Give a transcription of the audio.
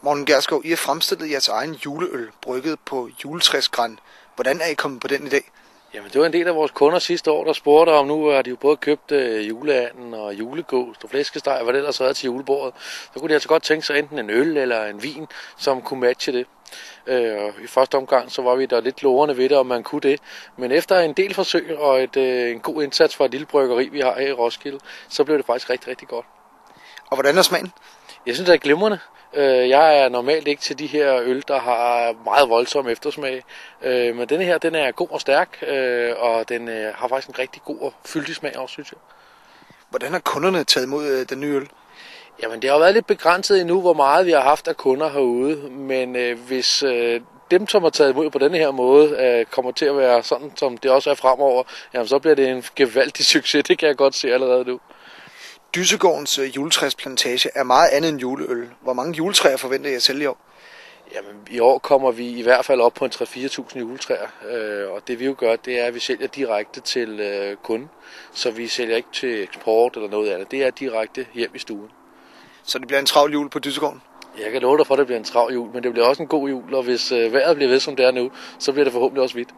Morten Gersgaard, I har fremstillet jeres egen juleøl, brygget på juletræsgran. Hvordan er I kommet på den i dag? Jamen, det var en del af vores kunder sidste år, der spurgte om, nu har de jo både købt juleanden og julegås og flæskesteg, og hvad det ellers havde til julebordet. Så kunne de altså godt tænke sig enten en øl eller en vin, som kunne matche det. I første omgang så var vi der lidt lorende ved det, om man kunne det. Men efter en del forsøg og en god indsats fra et lille bryggeri, vi har her i Roskilde, så blev det faktisk rigtig, rigtig godt. Og hvordan er smagen? Jeg synes, det er glimrende. Jeg er normalt ikke til de her øl, der har meget voldsom eftersmag. Men denne her, den er god og stærk, og den har faktisk en rigtig god og fyldig smag også, synes jeg. Hvordan har kunderne taget imod den nye øl? Jamen, det har været lidt begrænset endnu, hvor meget vi har haft af kunder herude. Men hvis dem, som har taget imod på denne her måde, kommer til at være sådan, som det også er fremover, jamen, så bliver det en gevaldig succes. Det kan jeg godt se allerede nu. Dyssegårdens juletræsplantage er meget andet end juleøl. Hvor mange juletræer forventer I at sælge i år? Jamen, i år kommer vi i hvert fald op på en 3-4.000 juletræer, og det vi jo gør, det er, at vi sælger direkte til kunden, så vi sælger ikke til eksport eller noget andet. Det er direkte hjem i stuen. Så det bliver en travl jul på Dyssegården? Jeg kan love dig for, at det bliver en travl jul, men det bliver også en god jul, og hvis vejret bliver ved, som det er nu, så bliver det forhåbentlig også hvidt.